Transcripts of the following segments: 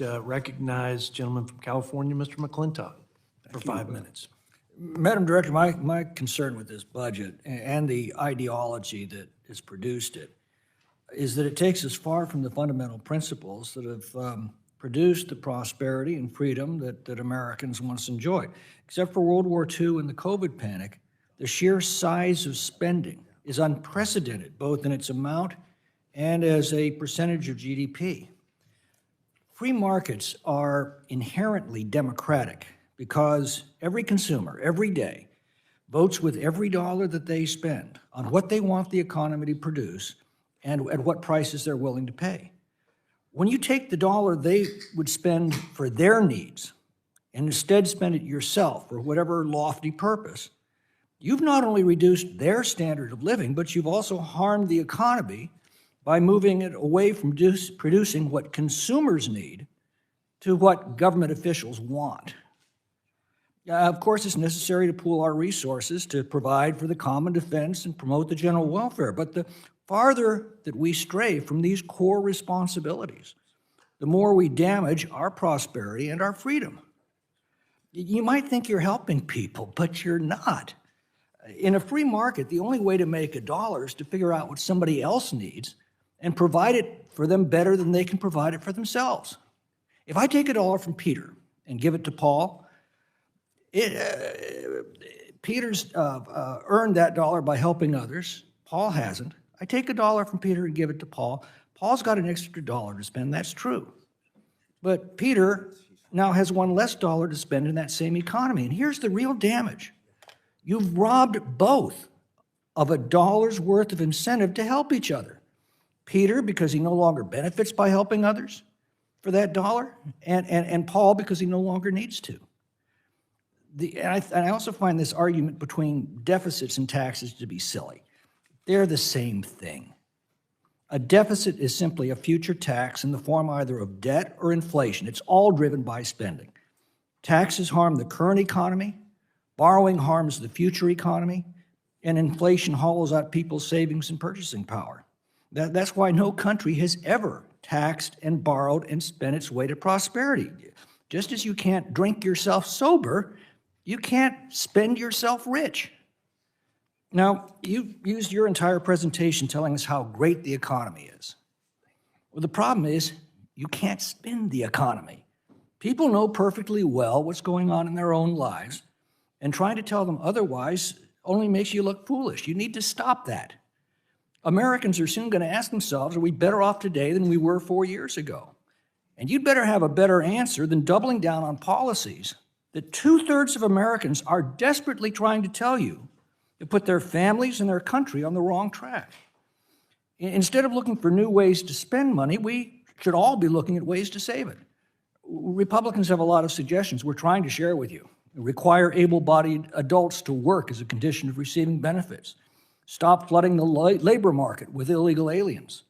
Recognize gentleman from California, Mr. McClintock, for 5 minutes. Madam Director, my concern with this budget and the ideology that has produced it is that it takes us far from the fundamental principles that have produced the prosperity and freedom that Americans once enjoyed. Except for World War II and the COVID panic, the sheer size of spending is unprecedented, both in its amount and as a percentage of GDP. Free markets are inherently democratic because every consumer, every day, votes with every dollar that they spend on what they want the economy to produce and at what prices they're willing to pay. When you take the dollar they would spend for their needs and instead spend it yourself for whatever lofty purpose, you've not only reduced their standard of living, but you've also harmed the economy by moving it away from producing what consumers need to what government officials want. Of course, it's necessary to pool our resources to provide for the common defense and promote the general welfare, but the farther that we stray from these core responsibilities, the more we damage our prosperity and our freedom. You might think you're helping people, but you're not. In a free market, the only way to make a dollar is to figure out what somebody else needs and provide it for them better than they can provide it for themselves. If I take a dollar from Peter and give it to Paul, Peter's earned that dollar by helping others. Paul hasn't. I take a dollar from Peter and give it to Paul. Paul's got an extra dollar to spend, that's true. But Peter now has one less dollar to spend in that same economy. And here's the real damage. You've robbed both of a dollar's worth of incentive to help each other. Peter, because he no longer benefits by helping others for that dollar, and Paul, because he no longer needs to. And I also find this argument between deficits and taxes to be silly. They're the same thing. A deficit is simply a future tax in the form either of debt or inflation. It's all driven by spending. Taxes harm the current economy, borrowing harms the future economy, and inflation hollows out people's savings and purchasing power. That's why no country has ever taxed and borrowed and spent its way to prosperity. Just as you can't drink yourself sober, you can't spend yourself rich. Now, you used your entire presentation telling us how great the economy is. Well, the problem is you can't spin the economy. People know perfectly well what's going on in their own lives, and trying to tell them otherwise only makes you look foolish. You need to stop that. Americans are soon going to ask themselves, are we better off today than we were 4 years ago? And you'd better have a better answer than doubling down on policies that 2/3 of Americans are desperately trying to tell you to put their families and their country on the wrong track. Instead of looking for new ways to spend money, we should all be looking at ways to save it. Republicans have a lot of suggestions we're trying to share with you. Require able-bodied adults to work as a condition of receiving benefits. Stop flooding the labor market with illegal aliens.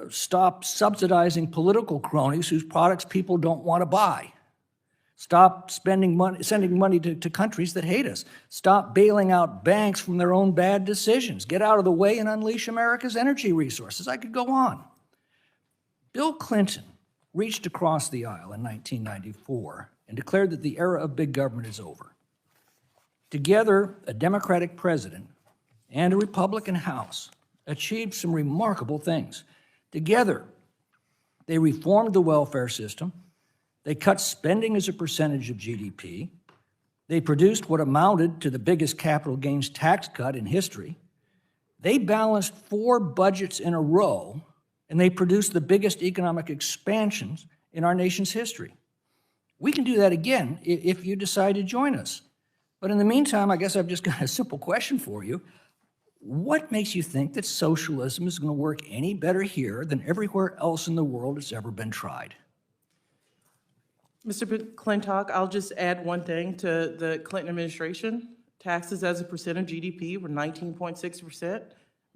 Stop subsidizing political cronies whose products people don't want to buy. Stop sending money to countries that hate us. Stop bailing out banks from their own bad decisions. Get out of the way and unleash America's energy resources. I could go on. Bill Clinton reached across the aisle in 1994 and declared that the era of big government is over. Together, a Democratic president and a Republican House achieved some remarkable things. Together, they reformed the welfare system. They cut spending as a percentage of GDP. They produced what amounted to the biggest capital gains tax cut in history. They balanced 4 budgets in a row, and they produced the biggest economic expansions in our nation's history. We can do that again if you decide to join us. But in the meantime, I guess I've just got a simple question for you. What makes you think that socialism is going to work any better here than everywhere else in the world it's ever been tried? Mr. McClintock, I'll just add one thing to the Clinton administration. Taxes as a percent of GDP were 19.6%,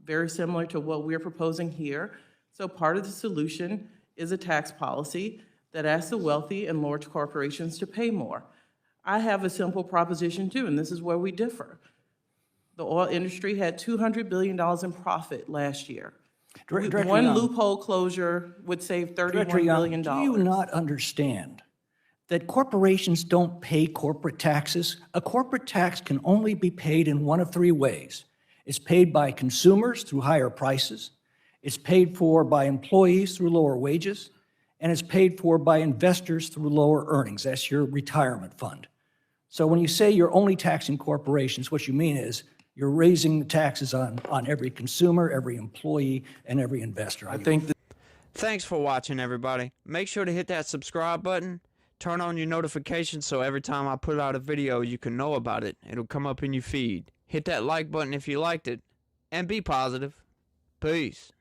very similar to what we're proposing here. So part of the solution is a tax policy that asks the wealthy and large corporations to pay more. I have a simple proposition too, and this is where we differ. The oil industry had $200 billion in profit last year. Director One Young, loophole closure would save Director $31 Young, billion. do you not understand that corporations don't pay corporate taxes? A corporate tax can only be paid in one of three ways. It's paid by consumers through higher prices, it's paid for by employees through lower wages, and it's paid for by investors through lower earnings. That's your retirement fund. So when you say you're only taxing corporations, what you mean is you're raising the taxes on every consumer, every employee, and every investor. I think that Thanks for watching, everybody. Make sure to hit that subscribe button. Turn on your notifications so every time I put out a video, you can know about it. It'll come up in your feed. Hit that like button if you liked it. And be positive. Peace.